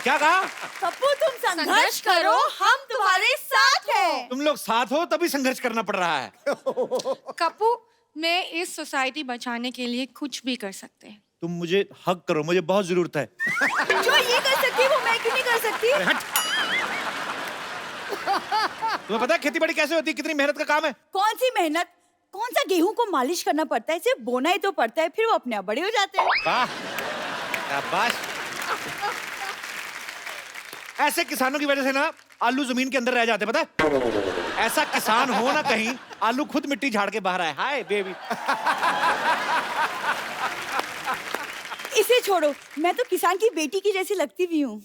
क्या कहा? पप्पू तुम संघर्ष करो, हम तुम्हारे साथ हैं। तुम लोग साथ हो तभी संघर्ष करना पड़ रहा है। कप्पू, मैं इस सोसाइटी बचाने के लिए कुछ भी कर सकते हैं। तुम मुझे हक करो, मुझे बहुत जरूरत है। जो ये कर सकती है वो मैं क्यों नहीं कर सकती? अरे हट। तुम्हें पता है खेती बाड़ी कैसे होती है, कितनी मेहनत का काम है? कौन सी मेहनत? कौन सा गेहूं को मालिश करना पड़ता है, सिर्फ बोना ही तो पड़ता है, फिर वो अपने आप बड़े हो जाते हैं। वाह, शाबाश। ऐसे किसानों की वजह से ना आलू जमीन के अंदर रह जाते, पता है? ऐसा किसान हो ना कहीं, आलू खुद मिट्टी झाड़ के बाहर आए। Hi baby. इसे छोड़ो, मैं तो किसान की बेटी की जैसी लगती भी हूँ।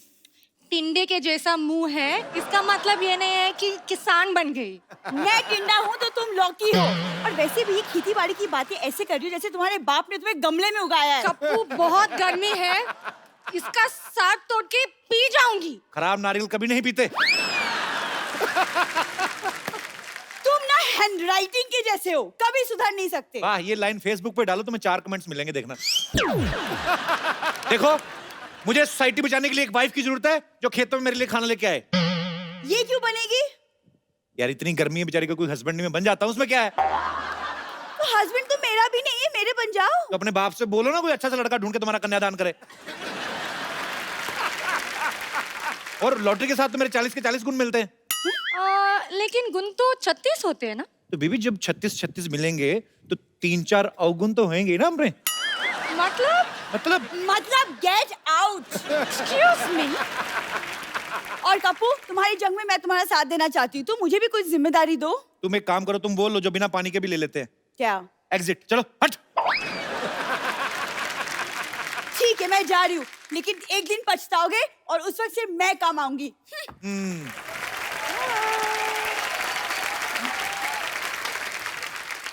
टिंडे के जैसा मुंह है, इसका मतलब ये नहीं है कि किसान बन गई। मैं टिंडा हूँ तो तुम लौकी हो। और वैसे भी खेती बाड़ी की बातें ऐसे कर रही हो जैसे तुम्हारे बाप ने तुम्हें गमले में उगाया है। कप्पू, बहुत गर्मी है, इसका साग तोड़ के पी जाऊंगी। खराब नारियल कभी नहीं पीते। तुम ना हैंडराइटिंग के जैसे हो, कभी सुधर नहीं सकते। वाह, ये लाइन फेसबुक पे डालो, तुम्हें 4 कमेंट्स मिलेंगे, देखना। देखो, मुझे सोसाइटी बचाने के लिए एक वाइफ की जरूरत है जो खेतों में मेरे लिए खाना लेके आए। ये क्यों बनेगी? यार इतनी गर्मी है, बेचारी को कोई हस्बैंड नहीं, मैं बन जाता हूँ, उसमें क्या है? तो हस्बैंड तो मेरा भी नहीं है, मेरे बन जाओ। तो अपने बाप से बोलो ना कोई अच्छा सा लड़का ढूंढ के तुम्हारा कन्यादान करे। और लॉटरी के साथ तो मेरे 40 के 40 गुण मिलते हैं। लेकिन गुण तो 36 होते हैं ना? तो बीबी जब 36 मिलेंगे तो 3-4 अवगुण तो होंगे ना हमने। मतलब गेट आउट। Excuse me. और कप्पू, तुम्हारी जंग में मैं तुम्हारा साथ देना चाहती हूँ, तो मुझे भी कुछ जिम्मेदारी दो। तुम एक काम करो, तुम बोल लो जो बिना पानी के भी ले लेते हैं। क्या? एग्जिट। चलो हट। ठीक है, मैं जा रही हूँ, लेकिन एक दिन पछताओगे और उस वक्त सिर्फ मैं काम आऊंगी।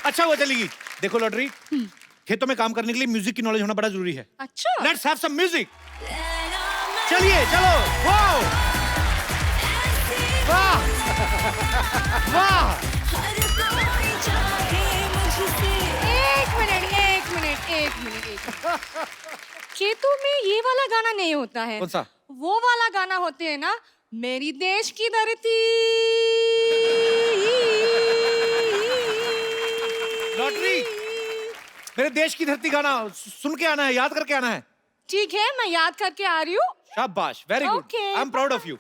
अच्छा वो चलेगी। देखो लॉटरी, खेतों में काम करने के लिए म्यूजिक की नॉलेज होना बड़ा जरूरी है। अच्छा। Let's have some music. चलिए चलो। वाह वाह वाह। एक मिनट। खेतों में ये वाला गाना नहीं होता है। कौन सा? वो वाला गाना होते है ना, मेरी देश की धरती। लॉटरी, मेरे देश की धरती गाना सुन के आना है, याद करके आना है। ठीक है, मैं याद करके आ रही हूँ। शाबाश, very good. Okay. I am proud of you.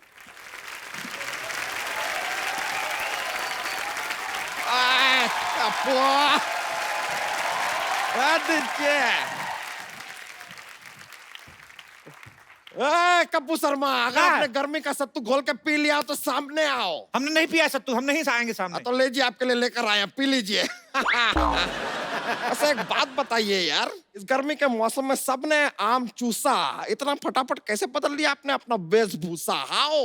Kappu Sharma, अगर आपने गर्मी का सत्तू घोल के पी लिया तो सामने आओ। हमने नहीं पिया है सत्तू, हम नहीं आएंगे सामने। तो लीजिए, आपके लिए लेकर आया, पी लीजिए। अच्छा एक बात बताइए यार, इस गर्मी के मौसम में सबने आम चूसा, इतना फटाफट कैसे बदल लिया आपने अपना वेशभूषा? हाओ।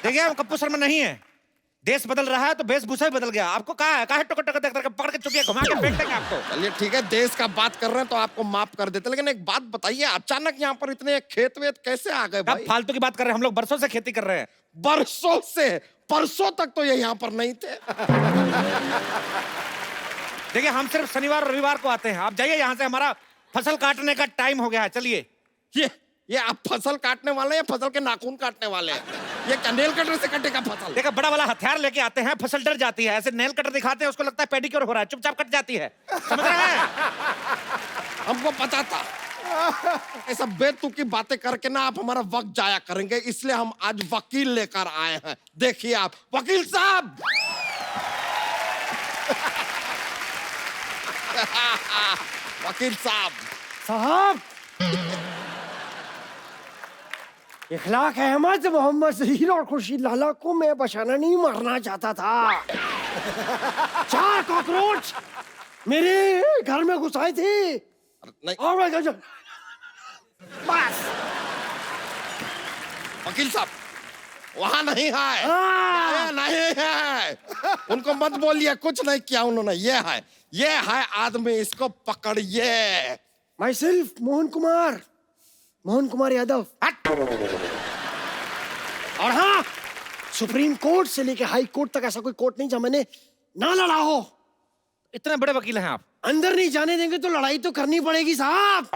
देखिए हम कप्पू शर्मा नहीं है, देश बदल रहा है तो वेशभूषा भी बदल गया। आपको कहा है टोकर टोकर देख पकड़ के चुपिया घुमा के फेंक देंगे आपको। चलिए ठीक है, देश का बात कर रहे हैं तो आपको माफ कर देते, लेकिन एक बात बताइए, अचानक यहाँ पर इतने खेत वेत कैसे आ गए अब भाई? फालतू की बात कर रहे हैं, हम लोग बरसों से खेती कर रहे हैं। बरसों से? परसों तक तो ये यहाँ पर नहीं थे। देखिए हम सिर्फ शनिवार और रविवार को आते हैं। आप जाइए यहाँ से, हमारा फसल काटने का टाइम हो गया है। चलिए। ये आप फसल काटने वाले हैं या फसल के नाखून काटने वाले हैं? ये क्या नेल कटर से कटेगा फसल? देखा, बड़ा वाला हथियार लेके आते हैं, फसल डर जाती है। ऐसे नेल कटर दिखाते हैं, उसको लगता है पेडिक्योर हो रहा है, चुपचाप कट जाती है। समझ रहे हैं? हमको पता था ये सब बेतुकी बातें करके ना आप हमारा वक्त जाया करेंगे, इसलिए हम आज वकील लेकर आए हैं। देखिए आप, वकील साहब। वकील साहब। इखलाक अहमद, मोहम्मद जहीर और खुर्शीद लाला को मैं बचाना नहीं, मारना चाहता था। 4 कॉकरोच मेरे घर में घुस आए थे। नहीं, और बस। वकील साहब वहां नहीं है, नहीं है। उनको मत बोलिए, कुछ नहीं किया उन्होंने। ये है आदमी, इसको पकड़िए। My self Mohan Kumar Yadav. और हाँ, सुप्रीम कोर्ट से लेके हाई कोर्ट तक ऐसा कोई कोर्ट नहीं जहाँ मैंने ना लड़ा हो। इतने बड़े वकील हैं आप। अंदर नहीं जाने देंगे तो लड़ाई तो करनी पड़ेगी साहब।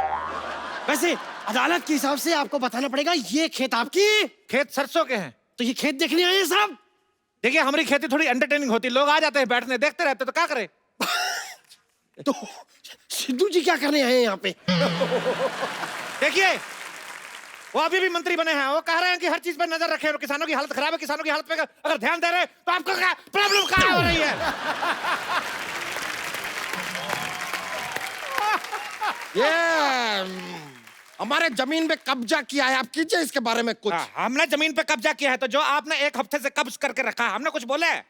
वैसे अदालत के हिसाब से आपको बताना पड़ेगा ये खेत आपकी, खेत सरसों के हैं। तो ये खेत देखने आए हैं साहब। देखिए हमारी खेती थोड़ी एंटरटेनिंग होती है, लोग आ जाते हैं बैठने, देखते रहते, तो क्या करें। तो सिद्धू जी क्या करने आए हैं यहाँ पे? देखिए वो अभी भी मंत्री बने हैं, वो कह रहे हैं कि हर चीज पर नजर रखें, किसानों की हालत खराब है, किसानों की हालत पे अगर ध्यान दे रहे हैं तो आपको क्या प्रॉब्लम कहाँ हो रही है। ये हमारे जमीन पे कब्जा किया है, आप कीजिए इसके बारे में कुछ। हमने जमीन पे कब्जा किया है, तो जो आपने एक हफ्ते से कब्ज करके रखा है, हमने कुछ बोले है?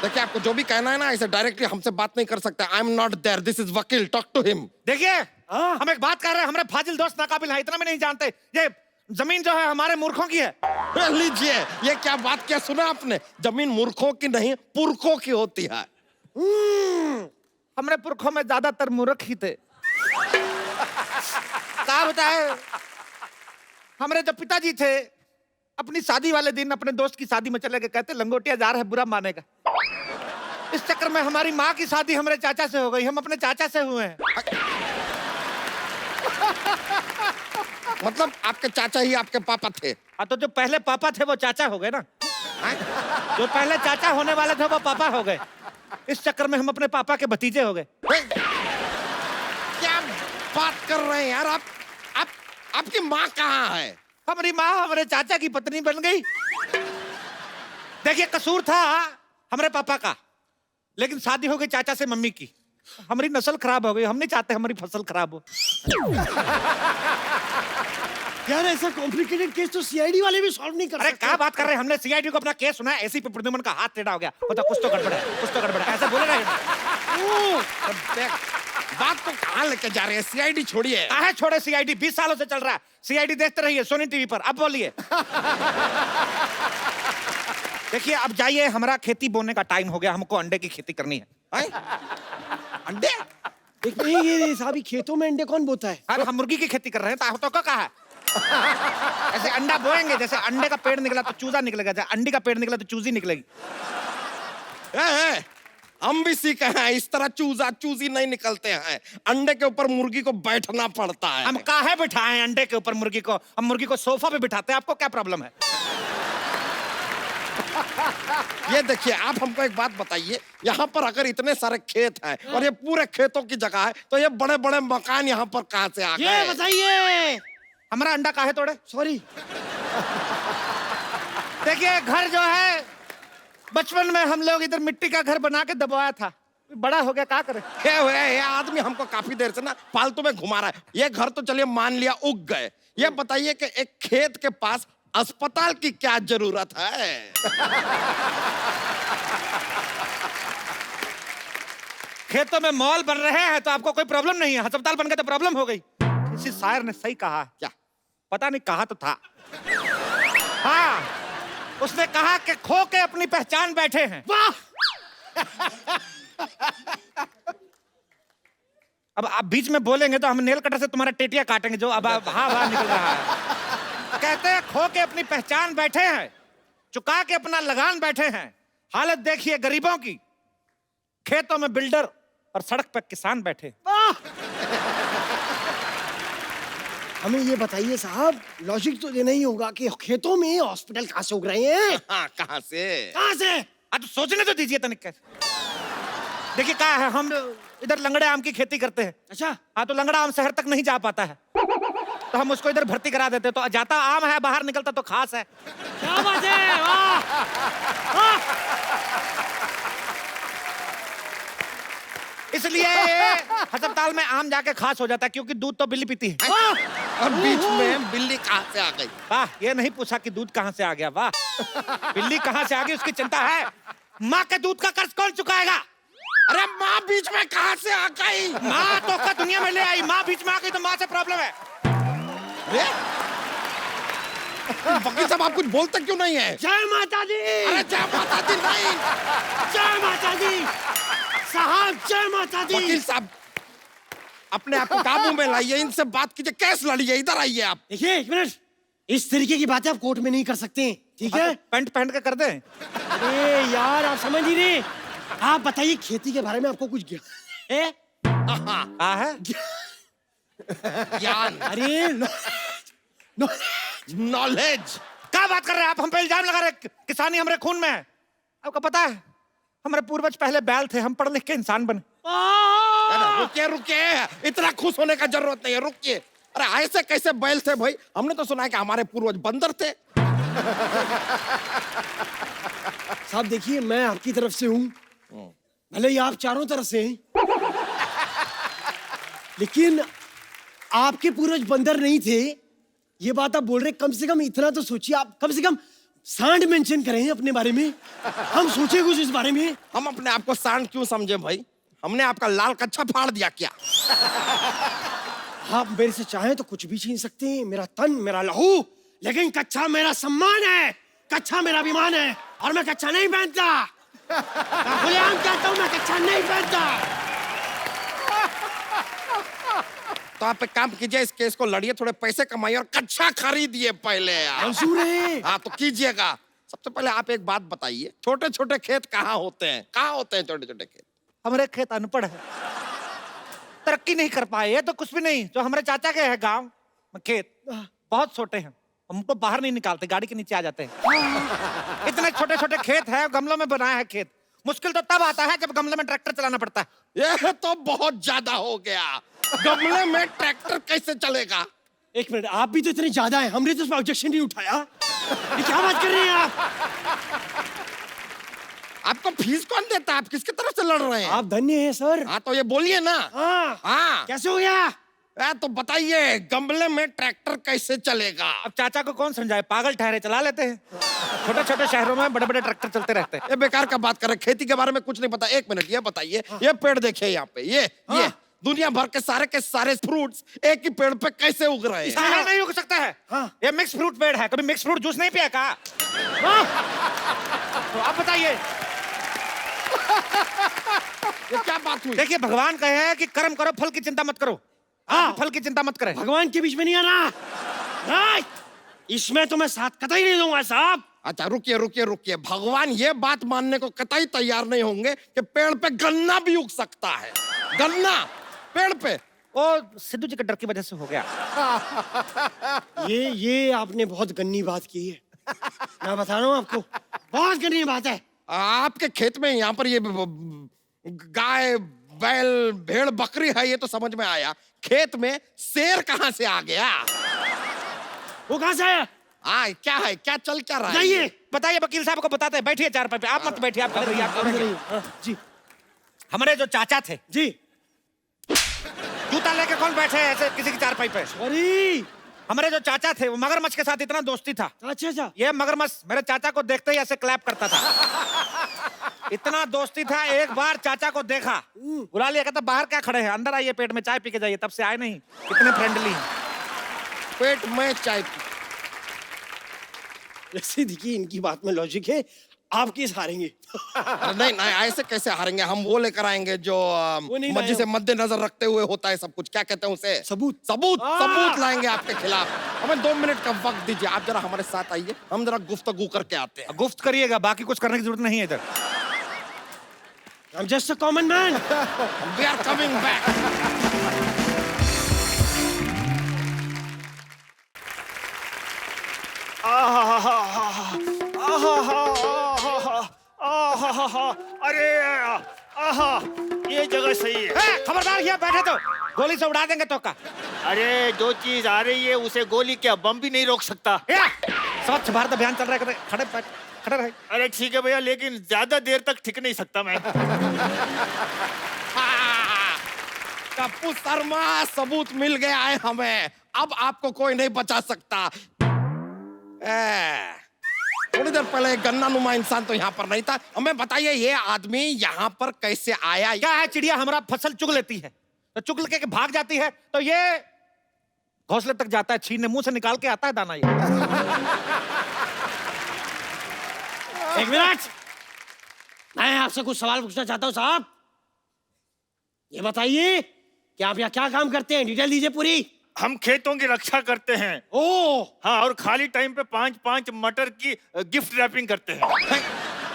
देखिए आपको जो भी कहना है ना, ऐसे डायरेक्टली हमसे बात नहीं कर सकते। I am not there, this is वकील, टॉक टू हिम। देखिए हम एक बात कर रहे हैं, हमारे फाजिल दोस्त नाकाबिल हैं, इतना भी नहीं जानते, ये जमीन जो है हमारे मूर्खों की है। लीजिए, ये क्या बात क्या सुना आपने? जमीन मूर्खों की नहीं, पुरखों की होती है। हमारे पुरखों में ज्यादातर मूर्ख ही थे। क्या बताए, हमारे जो पिताजी थे अपनी शादी वाले दिन अपने दोस्त की शादी में चले गए, कहते लंगोटिया जा रहा है बुरा मानेगा। इस चक्कर में हमारी माँ की शादी हमारे चाचा से हो गई, हम अपने चाचा से हुए हैं। मतलब आपके चाचा ही आपके पापा थे? हाँ, तो जो पहले पापा थे वो चाचा हो गए ना, जो पहले चाचा होने वाले थे वो पापा हो गए। इस चक्कर में हम अपने पापा के भतीजे हो गए। क्या बात कर रहे हैं यार आप? आपकी माँ कहाँ है? हमारी माँ हमारे चाचा की पत्नी बन गई। देखिए कसूर था हमारे पापा का, लेकिन शादी हो गई चाचा से मम्मी की, हमारी नस्ल खराब हो गई। हम नहीं चाहते हमारी फसल खराब हो। यार ऐसा कॉम्प्लिकेटेड केस तो सीआईडी वाले भी सॉल्व नहीं कर अरे सकते। क्या बात कर रहे हैं, हमने सीआईडी को अपना केस सुना है, एसीपी प्रद्युमन का हाथ टेढ़ा हो गया, मतलब कुछ तो गड़बड़ है, कुछ तो गड़बड़ है, ऐसा बोले रहे। बात को कहाँ लेके जा रहे हैं? सीआईडी छोड़िए। काहे छोड़े सीआईडी, 20 सालों से चल रहा है सीआईडी, देखते रहिए सोनी टीवी पर। अब बोलिए। देखिए अब जाइए, हमारा खेती बोने का टाइम हो गया, हमको अंडे की खेती करनी है। अंडे? एक नहीं, ये साहब ही खेतों में अंडे कौन बोता है? अरे हम मुर्गी की खेती कर रहे हैं, तो क्या कहा है? ऐसे अंडा बोएंगे, जैसे अंडे का पेड़ निकला तो चूजा निकलेगा, जैसे अंडी का पेड़ निकला तो चूजी निकलेगी। हम भी सीखे हैं, इस तरह चूजा चूजी नहीं निकलते हैं। अंडे के ऊपर मुर्गी को बैठना पड़ता है। हम काहे बिठाएं अंडे के ऊपर मुर्गी को, हम मुर्गी को सोफा पे बिठाते हैं, आपको क्या प्रॉब्लम है? ये देखिए, आप हमको एक बात बताइए, यहाँ पर अगर इतने सारे खेत हैं और ये पूरे खेतों की जगह है, तो ये बड़े बड़े मकान यहाँ पर कहाँ से आ गए? ये बताइए, हमारा अंडा काहे तोड़े? सॉरी। देखिए घर जो है, बचपन में हम लोग इधर मिट्टी का घर बना के दबाया था, बड़ा हो गया, क्या करे। ये आदमी हमको काफी देर से ना फालतू में घुमा रहा है। ये घर तो चलिए मान लिया उग गए, ये बताइए कि एक खेत के पास अस्पताल की क्या जरूरत है? खेतों में मॉल बन रहे हैं तो आपको कोई प्रॉब्लम नहीं है, अस्पताल बन गए तो प्रॉब्लम हो गई। किसी शायर ने सही कहा, क्या? पता नहीं, कहा तो था। हाँ, उसने कहा कि खो के अपनी पहचान बैठे हैं। वाह! अब आप बीच में बोलेंगे तो हम नेल कटर से तुम्हारा टेटिया काटेंगे, जो अब हाँ निकल रहा है। कहते हैं खो के अपनी पहचान बैठे हैं, चुका के अपना लगान बैठे हैं। हालत देखिए गरीबों की, खेतों में बिल्डर और सड़क पर किसान बैठे। हमें ये बताइए साहब, लॉजिक तो देना ही होगा कि खेतों में हॉस्पिटल कहाँ से उग रहे हैं? हाँ, कहाँ से? कहाँ से? अब सोचने तो दीजिए तनिक। देखिए क्या है, हम इधर लंगड़े आम की खेती करते हैं। अच्छा। हाँ, तो लंगड़ा आम शहर तक नहीं जा पाता है, तो हम उसको इधर भर्ती करा देते, तो जाता आम है, बाहर निकलता तो खास है। क्या बात है, वाह! इसलिए अस्पताल में आम जाके खास हो जाता है, क्योंकि दूध तो बिल्ली पीती है। और बीच में बिल्ली कहाँ से आ गई? वाह, ये नहीं पूछा कि दूध कहाँ से आ गया, वाह। बिल्ली कहाँ से आ गई उसकी चिंता है, माँ के दूध का कर्ज कौन चुकाएगा? अरे माँ बीच में कहाँ से आ गई? माँ तो का दुनिया में ले आई, माँ बीच में आ गई तो माँ से प्रॉब्लम है। अरे वकील साहब, आप कुछ बोलते क्यों नहीं है? जय माता दी! अरे जय माता दी नहीं, जय माता दी साहब, जय माता दी! वकील साहब अपने आप को काबू में लाइए, इनसे बात कीजिए, केस लड़िए, इधर आइए आप। देखिए एक मिनट, इस तरीके की बातें आप कोर्ट में नहीं कर सकते, ठीक है? पैंट पहन के कर दे। अरे यार आप समझ नहीं रहे। आप बताइए खेती के बारे में आपको कुछ ज्ञान है? कहा है ज्ञान, अरे नॉलेज। क्या बात कर रहे हैं आप? हम पे इल्जाम लगा रहे हैं, किसानी हमारे खून में है। आपको पता है हमारे पूर्वज पहले बैल थे, हम पढ़ लिख के इंसान बने। रुकिए रुकिए, इतना खुश होने का जरूरत नहीं है, रुकिए। अरे ऐसे कैसे बैल थे भाई? हमने तो सुना है कि हमारे पूर्वज बंदर थे। साहब देखिए, मैं आपकी तरफ से हूँ, भले ही आप चारों तरफ से हैं, लेकिन आपके पूर्वज बंदर नहीं थे, ये बात आप बोल रहे। कम से कम इतना तो सोचिए, आप कम से कम सांड मेंशन करें अपने बारे में, हम सोचे कुछ इस बारे में। हम अपने आप को सांड क्यों समझे भाई? हमने आपका लाल कच्छा फाड़ दिया क्या? आप मेरे से चाहें तो कुछ भी छीन सकते हैं, मेरा तन, मेरा लहू, लेकिन कच्छा मेरा सम्मान है, कच्छा मेरा अभिमान है, और मैं कच्छा नहीं पहनता। मैं खुलेआम कहता हूं, मैं कच्छा नहीं पहनता। तो आप एक काम कीजिए, इस केस को लड़िए, थोड़े पैसे कमाइए और कच्छा खरीदिए पहले यार। मंजूर है। हाँ तो कीजिएगा। सबसे पहले आप एक बात बताइए, छोटे छोटे खेत कहाँ होते हैं? कहाँ होते हैं छोटे छोटे खेत? हमारे खेत अनपढ़ है, तरक्की नहीं कर पाए। ये तो कुछ भी नहीं, जो हमारे चाचा के है गांव में खेत बहुत छोटे हैं, हमको बाहर नहीं निकालते, गाड़ी के नीचे आ जाते हैं। इतने छोटे छोटे खेत है, गमलों में बनाया है खेत। मुश्किल तो तब आता है जब गमले में ट्रैक्टर चलाना पड़ता है। ये तो बहुत ज्यादा हो गया, गमले में ट्रैक्टर कैसे चलेगा? एक मिनट, आप भी तो इतने ज्यादा हैं, हमने तो उसमें ऑब्जेक्शन नहीं उठाया। ये क्या बात कर रहे हैं आप? आपको फीस कौन देता है? आप किसकी तरफ से लड़ रहे हैं? आप धन्य हैं सर। हाँ तो ये बोलिए ना। हाँ हाँ कैसे हो गया? तो बताइए, गमले में ट्रैक्टर कैसे चलेगा? अब चाचा को कौन समझाए, पागल ठहरे, चला लेते हैं। छोटे छोटे शहरों में बड़े बड़े ट्रैक्टर चलते रहते हैं। ये बेकार का बात कर रहे हैं, खेती के बारे में कुछ नहीं पता। एक मिनट, ये बताइए, ये पेड़ देखिए यहाँ पे, ये दुनिया भर के सारे फ्रूट्स एक ही पेड़ पे कैसे उग रहे हैं? इसमें नहीं उग सकता है। हाँ। ये मिक्स फ्रूट पेड़ है, कभी मिक्स फ्रूट जूस नहीं पिया का? तो आप बताइए। ये क्या बात हुई? देखिए, भगवान कहे हैं कि कर्म करो, फल की चिंता मत करो। हाँ, फल की चिंता मत करें। भगवान के बीच में नहीं आना। राइट, इसमें तो मैं साथ कतई नहीं दूंगा साहब। अच्छा रुकिए रुकिए रुकिए, भगवान ये बात मानने को कतई तैयार नहीं होंगे कि पेड़ पे गन्ना भी उग सकता है। गन्ना पेड़ पे? वो सिद्धू जी के डर की वजह से हो गया। ये आपने बहुत गन्नी बात की है, मैं बता रहा हूँ आपको, बहुत गन्नी बात है। आपके खेत में यहाँ पर ये गाय बैल भेड़ बकरी है, ये तो समझ में आया। खेत में शेर कहाँ से आ गया? वो कहाँ से आया? क्या है, क्या चल क्या रहा है? जाइए बताइए, वकील साहब को बताते हैं। बैठिए चारपाई पे, आप मत बैठिए, आप करिए, आप करिए। जी हमारे जो चाचा थे, जी। जूता लेके कौन बैठे हैं ऐसे किसी की चारपाई पे? सॉरी। हमारे जो चाचा थे, वो मगरमच्छ के साथ इतना दोस्ती था। अच्छा। ये मगरमच्छ मेरे चाचा को देखते ही ऐसे क्लैप करता था। इतना दोस्ती था, एक बार चाचा को देखा, बुला लिया, कहता बाहर क्या खड़े हैं, अंदर आइए, पेट में चाय पी के जाइए। तब से आए नहीं। कितने फ्रेंडली हैं। पेट में चाय पी। वैसे देखिए, इनकी बात में लॉजिक है, आप केस हारेंगे। नहीं नहीं, ऐसे कैसे हारेंगे? हम वो लेकर आएंगे जो नहीं मर्जी से मद्देनजर रखते हुए होता है सब कुछ। क्या कहते हैं उसे? सबूत। सबूत लाएंगे आपके खिलाफ। हमें 2 मिनट का वक्त दीजिए, आप जरा हमारे साथ आइए, हम जरा गुफ्तगू करके आते हैं। गुफ्त करिएगा, बाकी कुछ करने की जरूरत नहीं है इधर। I'm just a common man. We are coming back. अरे आहा, ये जगह सही है। खबरदार, यहाँ बैठे तो गोली से उड़ा देंगे तो का। अरे जो चीज आ रही है उसे गोली क्या बम भी नहीं रोक सकता। स्वच्छ भारत अभियान चल रहा है, खड़े रहे। अरे ठीक है भैया, लेकिन ज्यादा देर तक टिक नहीं सकता मैं। टप्पू शर्मा, सबूत मिल गया है हमें, अब आपको कोई नहीं बचा सकता। थोड़ी देर पहले गन्ना नुमा इंसान तो यहाँ पर नहीं था। हमें बताइए, ये आदमी यहाँ पर कैसे आया? क्या है, चिड़िया हमारा फसल चुग लेती है तो चुग लेके भाग जाती है, तो ये घोंसले तक जाता है, छीनने मुंह से निकाल के आता है दाना। ये एक मिनट, मैं आपसे कुछ सवाल पूछना चाहता हूँ साहब। ये बताइए कि आप यहाँ क्या काम करते हैं, डिटेल दीजिए पूरी। हम खेतों की रक्षा करते हैं। ओ, हाँ, और खाली टाइम पे 5-5 मटर की गिफ्ट रैपिंग करते हैं।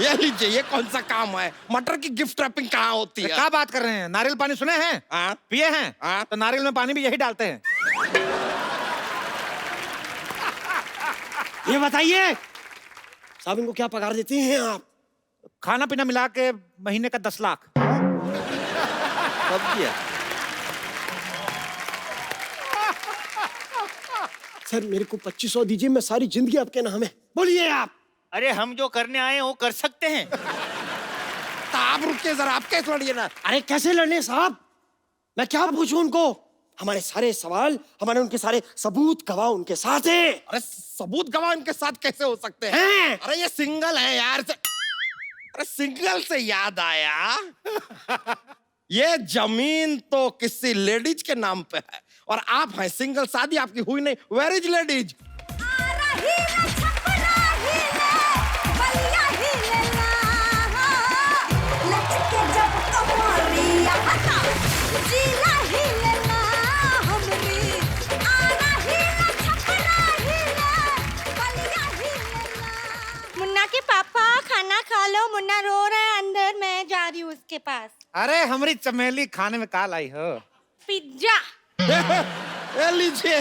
ये लीजिए, ये कौन सा काम है? मटर की गिफ्ट रैपिंग कहाँ होती है? क्या बात कर रहे हैं? नारियल पानी सुने हैं? हाँ? पिए हैं? हाँ? तो नारियल में पानी भी यही डालते हैं। ये बताइए साहब, इनको क्या पगार देती हैं आप? खाना पीना मिला के महीने का 10 लाख। सब किया। सर मेरे को 2500 दीजिए, मैं सारी जिंदगी आपके नाम है। बोलिए आप। अरे हम जो करने आए हैं वो कर सकते हैं। तो आप रुकिए जरा, आप कैसे लड़िए ना? अरे कैसे लड़ने साहब, मैं क्या पूछूं उनको? हमारे सारे सवाल, हमारे उनके सारे सबूत गवाह उनके साथ है। अरे सबूत गवाह इनके साथ कैसे हो सकते हैं? हैं? अरे ये सिंगल है यार। अरे सिंगल से याद आया, ये जमीन तो किसी लेडीज के नाम पे है और आप हैं सिंगल, शादी आपकी हुई नहीं। Where is ladies? मुन्ना के पापा खाना खा लो, मुन्ना रो रहा है अंदर, मैं जा रही हूँ उसके पास। अरे हमारी चमेली खाने में काल आई हो। पिज्जा। ये लीजिए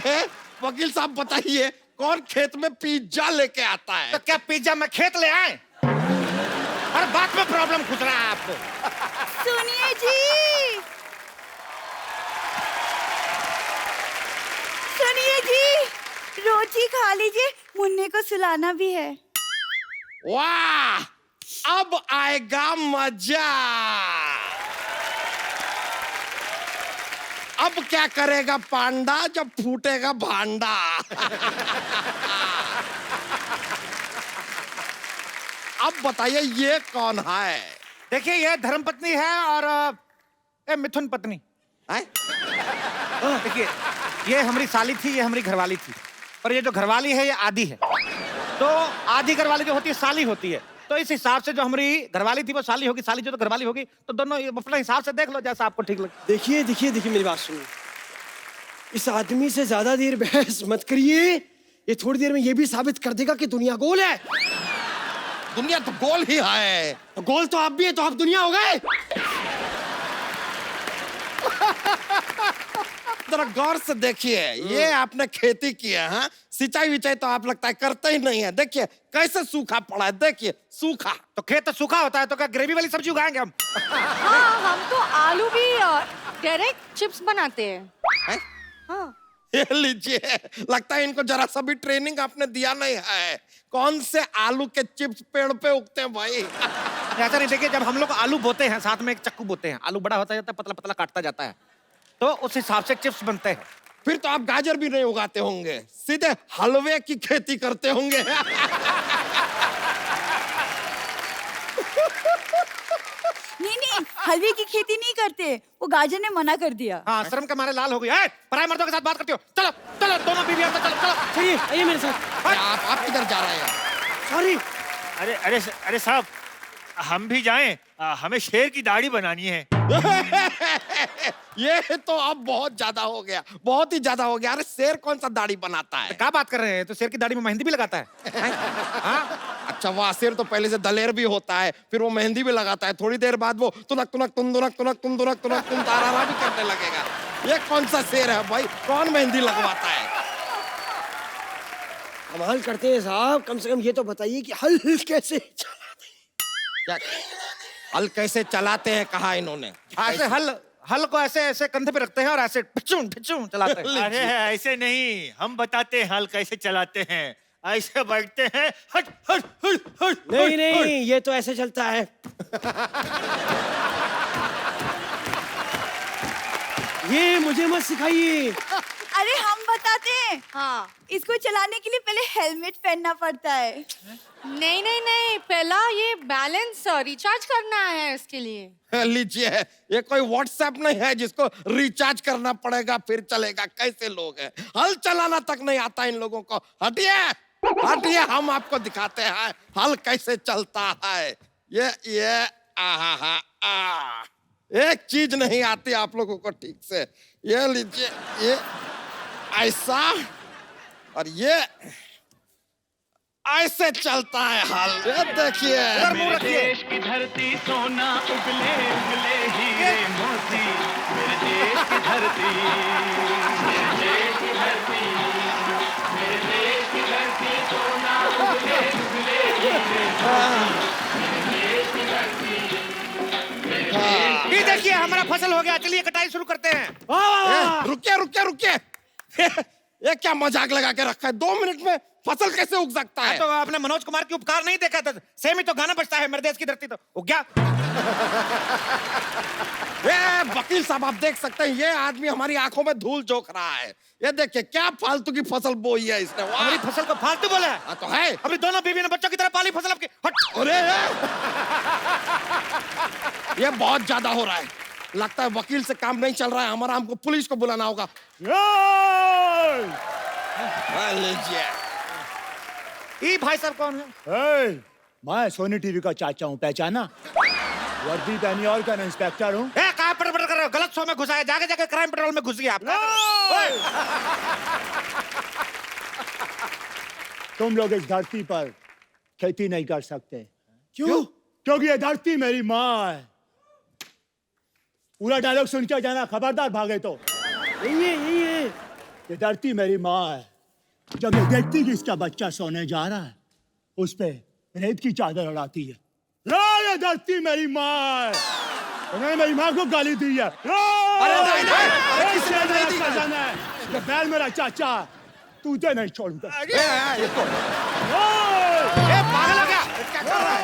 वकील साहब, बताइए कौन खेत में पिज्जा लेके आता है? तो क्या पिज्जा में खेत ले आए? हर बात में प्रॉब्लम खुद रहा है आपको। सुनिए जी, सुनिए जी, रोटी खा लीजिए, मुन्ने को सुलाना भी है। वाह, अब आएगा मजा। अब क्या करेगा पांडा जब फूटेगा भांडा। अब बताइए ये कौन है? देखिए ये धर्मपत्नी है और ये मिथुन पत्नी। हैं? देखिए ये हमारी साली थी, ये हमारी घरवाली थी, और ये जो घरवाली है ये आधी है। तो आधी घरवाली जो होती है साली होती है, तो इस हिसाब से जो हमारी घरवाली थी वो साली होगी, साली जो तो घरवाली होगी, तो दोनों अपने हिसाब से देख लो जैसा आपको ठीक लगे। देखिए देखिए देखिए, मेरी बात सुनिए, इस आदमी से ज्यादा देर बहस मत करिए, ये थोड़ी देर में ये भी साबित कर देगा कि दुनिया गोल है। दुनिया तो गोल ही है। तो गोल तो आप भी है, तो आप दुनिया हो गए। जरा गौर से देखिए, ये आपने खेती की है, हाँ? सिंचाई विचाई तो आप लगता है करते ही नहीं है। देखिए कैसे सूखा पड़ा है, देखिए सूखा। तो खेत तो सूखा होता है, तो क्या ग्रेवी वाली सब्जी उगाएंगे हम? हाँ, हम तो आलू भी डायरेक्ट चिप्स बनाते हैं। हैं? हाँ। ये लीजिए, लगता है इनको जरा सा भी ट्रेनिंग आपने दिया नहीं है। कौन से आलू के चिप्स पेड़ पे उगते हैं भाई? ऐसा नहीं, देखिए जब हम लोग आलू बोते हैं साथ में एक चक्कू बोते हैं, आलू बड़ा होता जाता है, पतला पतला काटता जाता है, तो उस हिसाब से चिप्स बनते हैं। फिर तो आप गाजर भी नहीं उगाते होंगे, सीधे हलवे की खेती करते होंगे। नहीं, हलवे की खेती नहीं करते, वो गाजर ने मना कर दिया। हाँ, शर्म के मारे लाल हो गई। ए, पराये मर्दों के साथ बात करती हो? चलो चलो, दोनों बीवी अंदर चलो चलो। चलिए आइए मेरे साथ। आप किधर जा रहे हैं? सॉरी। अरे अरे अरे साहब, हम भी जाएं? हमें शेर की दाढ़ी बनानी है। ये तो अब बहुत ज्यादा हो गया, बहुत ही ज्यादा हो गया। अरे शेर कौन सा दाढ़ी बनाता है? क्या बात कर रहे हैं? तो शेर की दाढ़ी में मेहंदी भी लगाता है। हाँ? अच्छा वाह, शेर तो पहले से दलेर भी होता है, फिर वो मेहंदी भी लगाता है, थोड़ी देर बाद वो तुनक तुनक तुन दुनक तुनक तुन दुनक तुनक तुन तारा भी करने लगेगा। ये कौन सा शेर है भाई? कौन मेहंदी लगवाता है? कमाल करते हैं साहब, कम से कम ये तो बताइए कि हल कैसे चलाते क्या हल कैसे चलाते हैं? कहा इन्होंने ऐसे हल को ऐसे ऐसे कंधे पे रखते हैं और ऐसे ठिचुम ठिचुम चलाते हैं। अरे ऐसे नहीं, हम बताते हैं हल कैसे चलाते हैं। ऐसे बैठते हैं, हट हट हट हट। नहीं नहीं, ये तो ऐसे चलता है। ये मुझे मत सिखाइए। अरे हम बताते हैं, हाँ। इसको चलाने के लिए पहले हेलमेट पहनना पड़ता है। नहीं नहीं नहीं, पहला ये बैलेंस रिचार्ज करना है इसके लिए। लीजिए, ये कोई व्हाट्सएप नहीं है जिसको रिचार्ज करना पड़ेगा फिर चलेगा। कैसे लोग हैं, हल चलाना तक नहीं आता इन लोगों को। हटिए हटिए, हम आपको दिखाते हैं हल कैसे चलता है। ये आहा आ, एक चीज नहीं आती आप लोगों को ठीक से। ये लीजिए, ये ऐसा, और ये ऐसे चलता है हाल। ये देखिए उधर मुंह रखिए। देश की धरती सोना उगले उगले हीरे मोती, मेरे देश की धरती, मेरे देश की धरती, मेरे देश की धरती सोना उगले उगले हीरे मोती, मेरे देश की धरती, मेरे देश की ये देखिए हमारा फसल हो गया, चलिए कटाई शुरू करते हैं। रुकिए रुकिए रुकिए। ये क्या मजाक लगा के रखा है? 2 मिनट में फसल कैसे उग सकता है? तो आपने मनोज कुमार की उपकार नहीं देखा था, सेम ही तो गाना बजता है, मेरे देश की धरती तो उग गया। ये वकील साहब आप देख सकते हैं, ये आदमी हमारी आंखों में धूल झोंक रहा है। ये देखिए क्या फालतू की फसल बोई है इसने। वाह! हमारी फसल को फालतू बोला है। हाँ तो है। अपनी दोनों बीवी ने बच्चों की तरह पाली फसल आपकी। हट। अरे ये बहुत ज्यादा हो रहा है, लगता है वकील से काम नहीं चल रहा है हमारा, हमको पुलिस को बुलाना होगा। लीजिए। ये भाई साहब कौन है? मैं सोनी टीवी का चाचा हूँ, पहचाना? वर्दी पहनी और क्या इंस्पेक्टर हूँ। कहाँ पर कर रहे हो? गलत शो में घुसा है, जाके जाके क्राइम पेट्रोल में घुस गया आप। तुम लोग इस धरती पर खेती नहीं कर सकते। क्यों? क्योंकि ये धरती मेरी माँ है। पूरा डायलॉग सुन के जाना, खबरदार भागे तो। ये धरती मेरी माँ है। जब ये देखती कि इसका बच्चा सोने जा रहा है, उस पे रेत की चादर उड़ाती है। ये धरती मेरी माँ है। उन्होंने मेरी माँ को गाली दी है। अरे नहीं, अरे किसी ने नहीं दी। ये बैल मेरा चाचा, तुझे नहीं छोड़ूंगा। पागल हो गया। क्या कर रहा है?